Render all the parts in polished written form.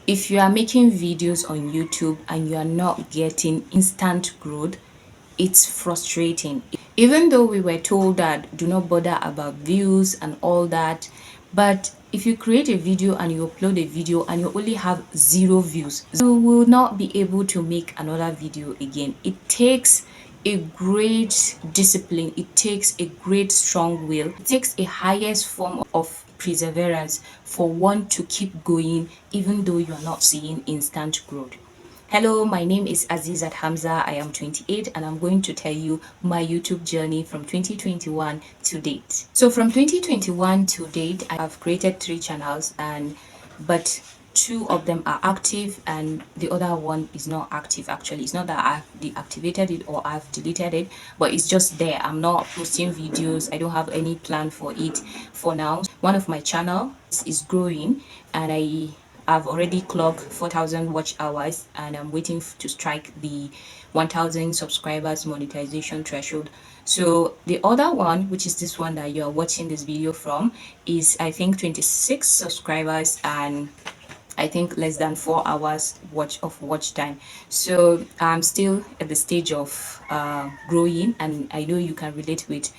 If you are making videos on YouTube and you are not getting instant growth, it's frustrating. Even though we were told that do not bother about views and all that, but if you create a video and you upload a video and you only have 0 views, you will not be able to make another video again. It takes a great discipline, it takes a great strong will, it takes a highest form of perseverance for one to keep going even though you are not seeing instant growth. Hello, my name is Azizat Hamza. I am 28 and I'm going to tell you my YouTube journey from 2021 to date. So from 2021 to date, I have created 3 channels, but 2 of them are active and the other one is not active. Actually, it's not that I've deactivated it or I've deleted it, but it's just there. I'm not posting videos. I don't have any plan for it for now. One of my channel is growing and I've already clocked 4,000 watch hours and I'm waiting to strike the 1,000 subscribers monetization threshold. So the other one, which is this one that you are watching this video from, is I think 26 subscribers and I think less than 4 hours watch time. So I'm still at the stage of growing, and I know you can relate with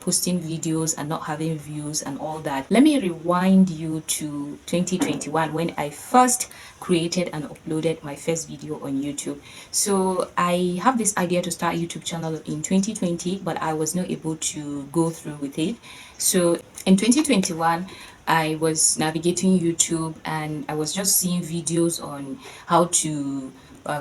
posting videos and not having views and all that. Let me rewind you to 2021 when I first created and uploaded my first video on YouTube. So I have this idea to start a YouTube channel in 2020, but I was not able to go through with it. So in 2021, I was navigating YouTube and I was just seeing videos on how to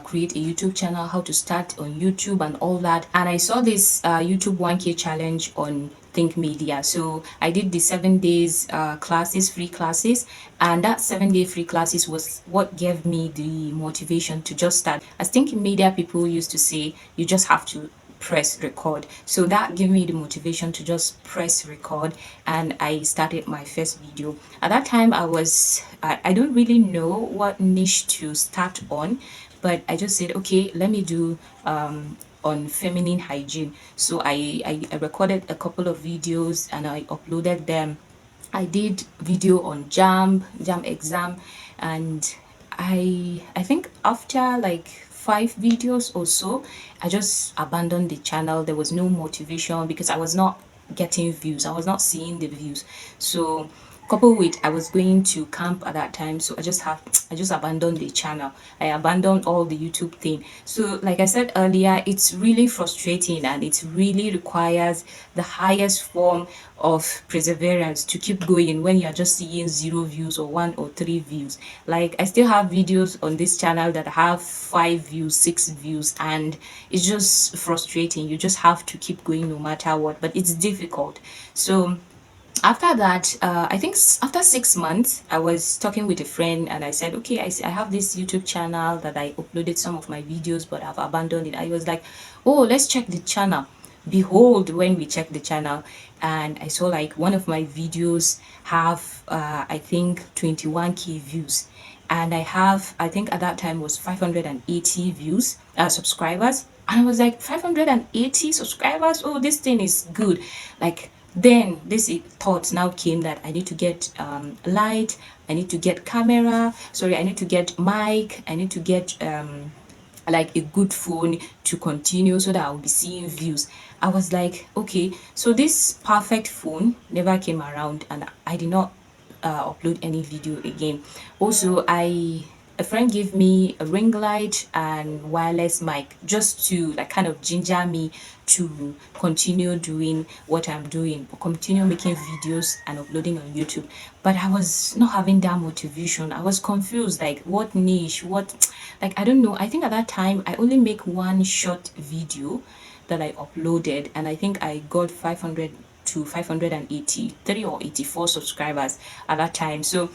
create a YouTube channel, how to start on YouTube and all that. And I saw this YouTube 1K challenge on Think Media. So I did the 7 days classes, free classes, and that 7 day free classes was what gave me the motivation to just start. As Think Media people used to say, you just have to press record. So that gave me the motivation to just press record and I started my first video. At that time I don't really know what niche to start on, but I just said, okay, let me do on feminine hygiene. So I recorded a couple of videos and I uploaded them. I did video on jam exam, and I think after like 5 videos or so, I just abandoned the channel. There was no motivation because I was not getting views. I was not seeing the views. So coupled with I was going to camp at that time, so I just abandoned the channel. I abandoned all the YouTube thing. So like I said earlier, it's really frustrating and it really requires the highest form of perseverance to keep going when you're just seeing 0 views or 1 or 3 views. Like I still have videos on this channel that have 5 views, 6 views, and it's just frustrating. You just have to keep going no matter what, but it's difficult. So after that, I think after 6 months, I was talking with a friend and I said, okay, I have this YouTube channel that I uploaded some of my videos, but I've abandoned it. I was like, oh, let's check the channel. Behold, when we checked the channel, and I saw like one of my videos have, I think 21K views. And I think at that time was 580 views, subscribers. And I was like, 580 subscribers? Oh, this thing is good. Like, then this thought now came that I need to get light, I need to get camera, sorry, I need to get mic, I need to get like a good phone to continue so that I'll be seeing views. I was like, okay, so this perfect phone never came around and I did not upload any video again. Also, a friend gave me a ring light and wireless mic just to like kind of ginger me to continue doing what I'm doing, continue making videos and uploading on YouTube. But I was not having that motivation. I was confused, like what niche, what, like I don't know. I think at that time I only make one short video that I uploaded and I think I got 500 to 583 or 84 subscribers at that time. So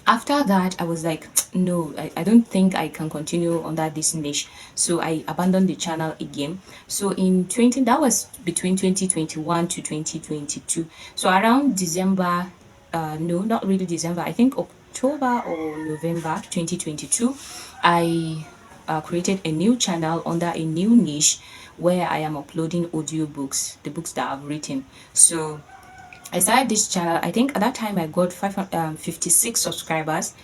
after that I was like, no, I don't think I can continue under this niche, so I abandoned the channel again. So in 20, that was between 2021 to 2022, so around December, no, not really December, I think October or November 2022, I created a new channel under a new niche where I am uploading audiobooks, the books that I've written. So I started this channel. I think at that time I got 56 subscribers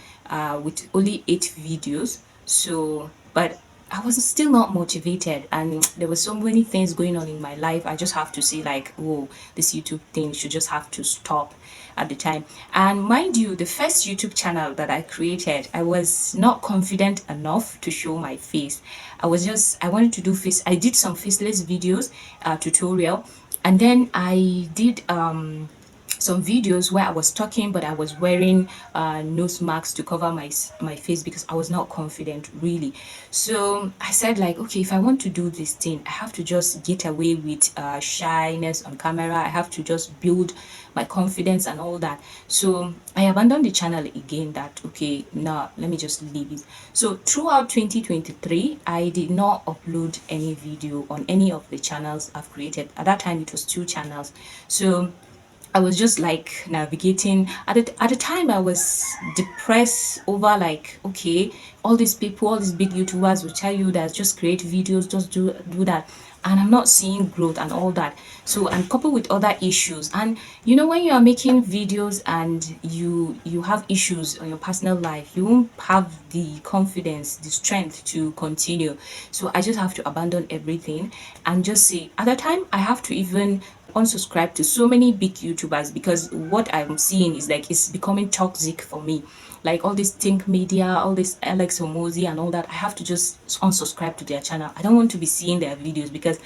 with only 8 videos. So, but I was still not motivated, and there were so many things going on in my life. I just have to say, like, oh, this YouTube thing should just have to stop at the time. And mind you, the first YouTube channel that I created, I was not confident enough to show my face. I wanted to do face, I did some faceless videos, tutorial, and then I did some videos where I was talking, but I was wearing nose masks to cover my face because I was not confident really. So I said, like, okay, if I want to do this thing, I have to just get away with shyness on camera. I have to just build my confidence and all that. So I abandoned the channel again. That okay, now let me just leave it. So throughout 2023, I did not upload any video on any of the channels I've created. At that time, it was 2 channels. So I was just like navigating. At the time, I was depressed over, like, okay, all these people, all these big YouTubers will tell you that just create videos, just do that, and I'm not seeing growth and all that. So, and coupled with other issues, and when you are making videos and you have issues on your personal life, you won't have the confidence, the strength to continue. So I just have to abandon everything and just say, at the time, I have to even unsubscribe to so many big YouTubers because what I'm seeing is like it's becoming toxic for me. Like all this Think Media, all this Alex Omozi and all that, I have to just unsubscribe to their channel. I don't want to be seeing their videos because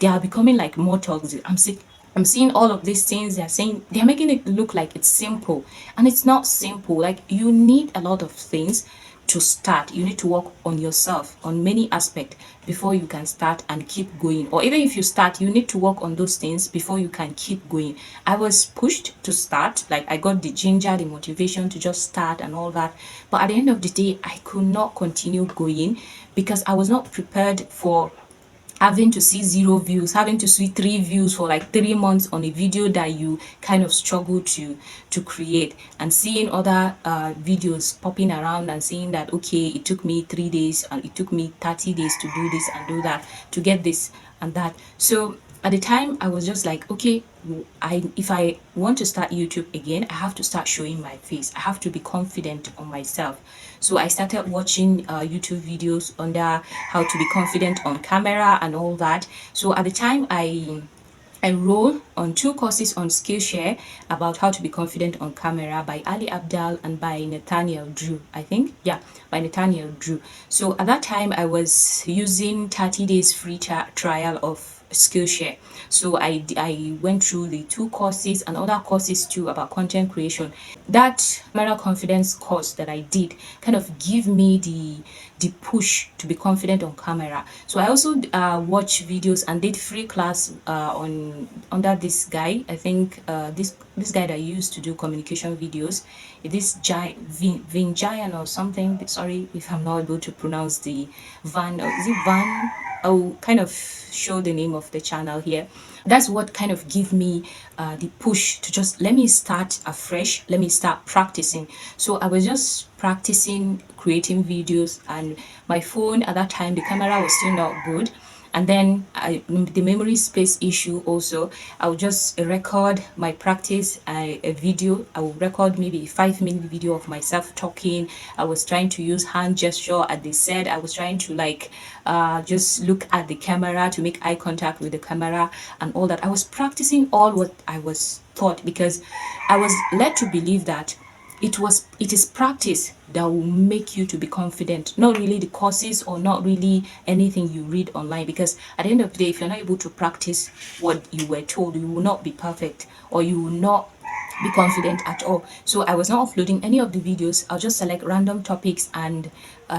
they are becoming like more toxic. I'm seeing all of these things. They're saying, they're making it look like it's simple, and it's not simple. Like, you need a lot of things to start. You need to work on yourself on many aspects before you can start and keep going. Or even if you start, you need to work on those things before you can keep going. I was pushed to start, like I got the ginger, the motivation to just start and all that. But at the end of the day, I could not continue going because I was not prepared for having to see 0 views, having to see 3 views for like 3 months on a video that you kind of struggle to create, and seeing other videos popping around and saying that okay, it took me 3 days and it took me 30 days to do this and do that to get this and that. So at the time, I was just like, okay, if I want to start YouTube again, I have to start showing my face. I have to be confident on myself. So I started watching YouTube videos under how to be confident on camera and all that. So at the time, I enrolled on 2 courses on Skillshare about how to be confident on camera by Ali Abdal and by Nathaniel Drew. I think, yeah, by Nathaniel Drew. So at that time, I was using 30 days free trial of Skillshare. So I went through the 2 courses and other courses too about content creation. That camera confidence course that I did kind of give me the push to be confident on camera. So I also watched videos and did free class on under this guy. I think this guy that used to do communication videos, this Vin Giant or something. Sorry if I'm not able to pronounce the Van. Is it Van? I'll kind of show the name of the channel here. That's what kind of give me the push to just let me start afresh, let me start practicing. So I was just practicing creating videos, and my phone at that time, the camera was still not good. And then the memory space issue also, I would just record my practice, a video. I will record maybe a 5-minute video of myself talking. I was trying to use hand gesture at the set. I was trying to like just look at the camera to make eye contact with the camera and all that. I was practicing all what I was taught because I was led to believe that it is practice that will make you to be confident, not really the courses or not really anything you read online. Because at the end of the day, if you're not able to practice what you were told, you will not be perfect, or you will not be confident at all. So I was not uploading any of the videos. I'll just select random topics and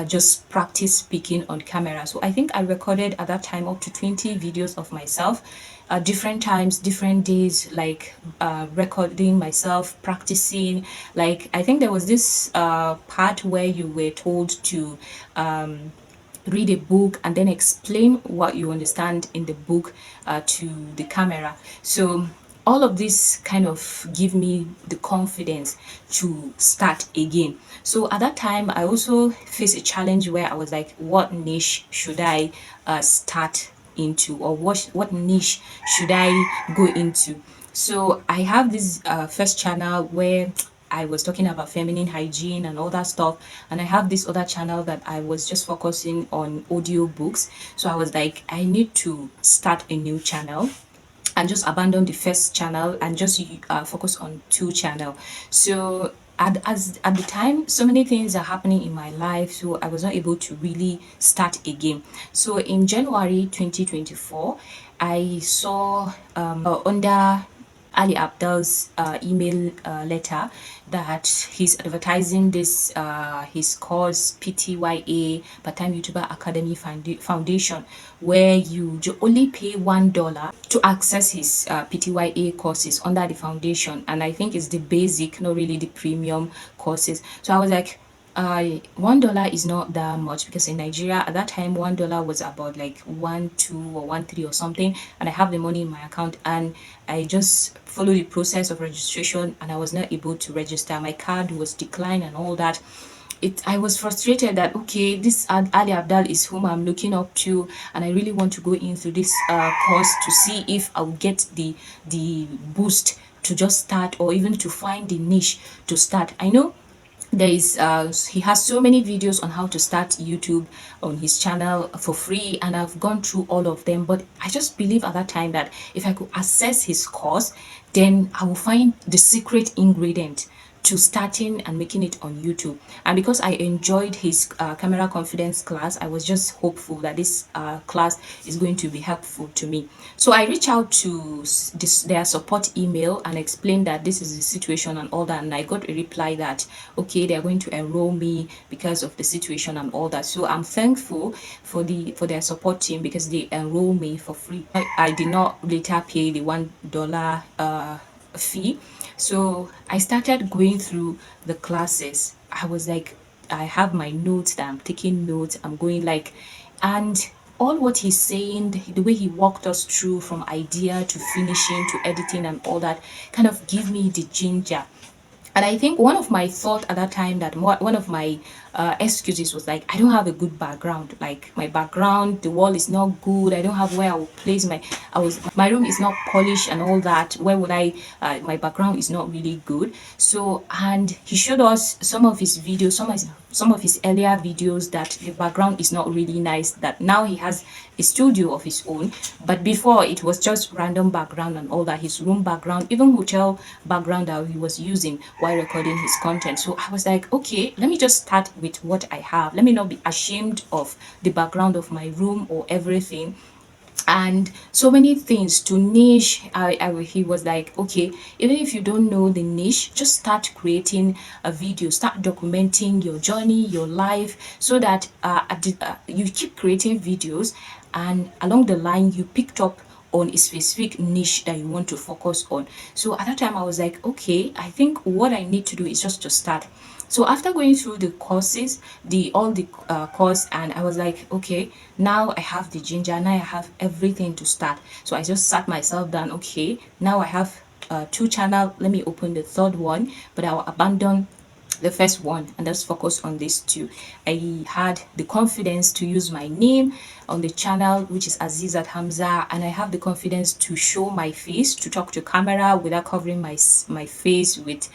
just practice speaking on camera. So I think I recorded at that time up to 20 videos of myself, different times, different days, like recording myself practicing. Like I think there was this part where you were told to read a book and then explain what you understand in the book to the camera. So all of this kind of give me the confidence to start again. So at that time, I also faced a challenge where I was like, what niche should I start into, or what niche should I go into? So I have this first channel where I was talking about feminine hygiene and all that stuff. And I have this other channel that I was just focusing on audio books. So I was like, I need to start a new channel and just abandon the first channel and just focus on two channel. So at the time, so many things are happening in my life, so I was not able to really start again. So in January 2024, I saw under Ali Abdal's email letter that he's advertising this his course PTYA Part-Time YouTuber Academy Foundation, where you only pay $1 to access his PTYA courses under the foundation, and I think it's the basic, not really the premium courses. So I was like, $1 is not that much, because in Nigeria at that time $1 was about like 1.2 or 1.3 or something, and I have the money in my account, and I just followed the process of registration and I was not able to register. My card was declined and all that. I was frustrated that okay, this Ali Abdal is whom I'm looking up to, and I really want to go into this course to see if I'll get the boost to just start, or even to find the niche to start. I know there is he has so many videos on how to start YouTube on his channel for free, and I've gone through all of them, but I just believe at that time that if I could access his course, then I will find the secret ingredient to starting and making it on YouTube. And because I enjoyed his camera confidence class, I was just hopeful that this class is going to be helpful to me. So I reached out to their support email and explained that this is the situation and all that, and I got a reply that okay, they're going to enroll me because of the situation and all that. So I'm thankful for their support team, because they enroll me for free. I did not later pay the $1 fee. So I started going through the classes. I was like, I have my notes that I'm taking notes, I'm going like, and all what he's saying, the way he walked us through from idea to finishing to editing and all that, kind of give me the ginger. And I think one of my thought at that time, that one of my excuses was like, I don't have a good background. Like my background, the wall is not good. I don't have where I will place my room is not polished and all that. Where would I, my background is not really good. So, and he showed us some of his videos, some of his earlier videos, that the background is not really nice, that now he has a studio of his own, but before it was just random background and all that, his room background, even hotel background that he was using while recording his content. So I was like, okay, let me just start with what I have. Let me not be ashamed of the background of my room or everything, and so many things to niche. He was like, okay, even if you don't know the niche, just start creating a video, start documenting your journey, your life, so that you keep creating videos, and along the line you picked up on a specific niche that you want to focus on. So at that time I was like, okay, I think what I need to do is just to start. So after going through the courses, all the course, and I was like, okay, now I have the ginger, now I have everything to start. So I just sat myself down, okay, now I have two channel, let me open the third one, but I'll abandon the first one and just focus on these two. I had the confidence to use my name on the channel, which is Azizat Hamza, and I have the confidence to show my face, to talk to camera without covering my face with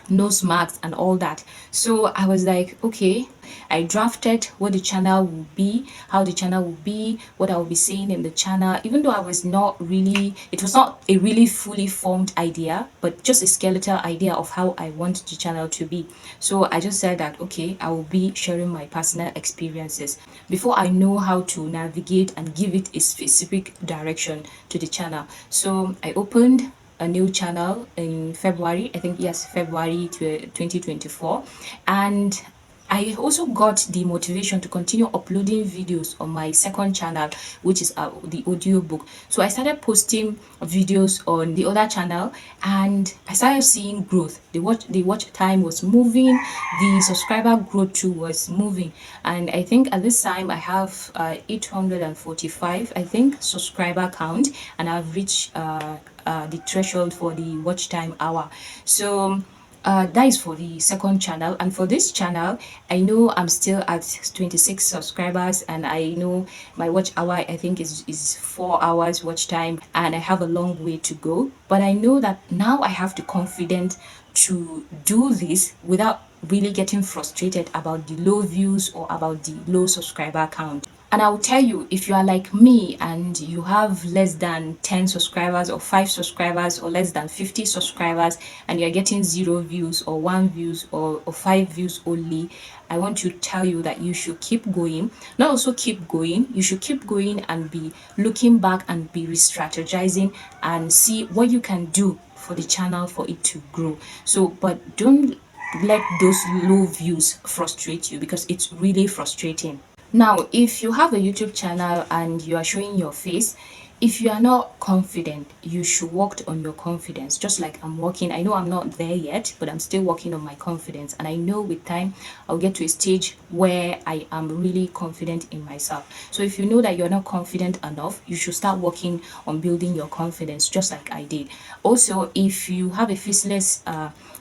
nose marks and all that. So I was like, okay, I drafted what the channel will be, how the channel will be, what I will be saying in the channel, even though I was not really, it was not a really fully formed idea, but just a skeletal idea of how I want the channel to be. So I just said that, okay, I will be sharing my personal experiences before I know how to navigate and give it a specific direction to the channel. So I opened a new channel in February, I think, yes, February 2024, and I also got the motivation to continue uploading videos on my second channel, which is the audio book. So I started posting videos on the other channel, and I started seeing growth. The watch time was moving, the subscriber growth too was moving, and I think at this time I have 845, I think, subscriber count, and I've reached the threshold for the watch time hour. So that is for the second channel, and for this channel I know I'm still at 26 subscribers, and I know my watch hour, I think, is 4 hours watch time, and I have a long way to go, but I know that now I have the confidence to do this without really getting frustrated about the low views or about the low subscriber count. And I will tell you, if you are like me and you have less than 10 subscribers or 5 subscribers or less than 50 subscribers and you're getting 0 views or 1 views or 5 views only, I want to tell you that you should keep going. Not also keep going, you should keep going and be looking back and be re-strategizing and see what you can do for the channel for it to grow. So, but don't let those low views frustrate you, because it's really frustrating. Now, if you have a YouTube channel and you are showing your face, if you are not confident, you should work on your confidence. Just like I'm working, I know I'm not there yet, but I'm still working on my confidence. And I know with time, I'll get to a stage where I am really confident in myself. So if you know that you're not confident enough, you should start working on building your confidence, just like I did. Also, if you have a faceless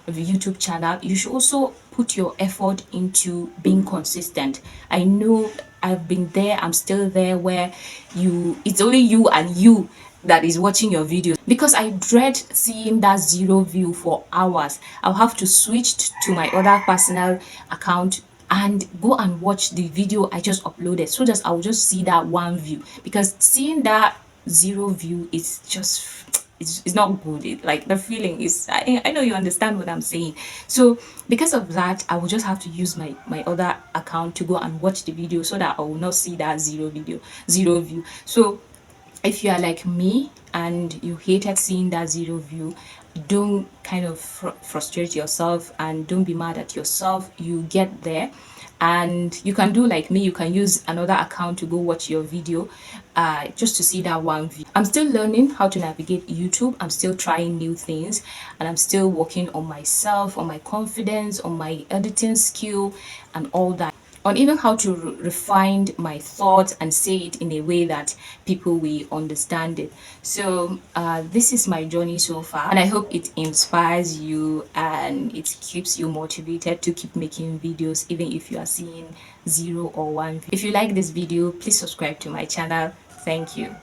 YouTube channel, you should also put your effort into being consistent. I know I've been there, I'm still there, where it's only you and you that is watching your videos, because I dread seeing that 0 view for hours. I'll have to switch to my other personal account and go and watch the video I just uploaded, so just I'll just see that 1 view, because seeing that 0 view is just, it's not good. Like the feeling is, I know you understand what I'm saying. So because of that, I will just have to use my other account to go and watch the video, so that I will not see that 0 view. So if you are like me and you hated seeing that 0 view, don't kind of frustrate yourself and don't be mad at yourself. You get there, and you can do like me, you can use another account to go watch your video, just to see that 1 view. I'm still learning how to navigate YouTube. I'm still trying new things, and I'm still working on myself, on my confidence, on my editing skill and all that, on even how to refine my thoughts and say it in a way that people will understand it. So this is my journey so far, and I hope it inspires you and it keeps you motivated to keep making videos, even if you are seeing 0 or 1. If you like this video, please subscribe to my channel. Thank you.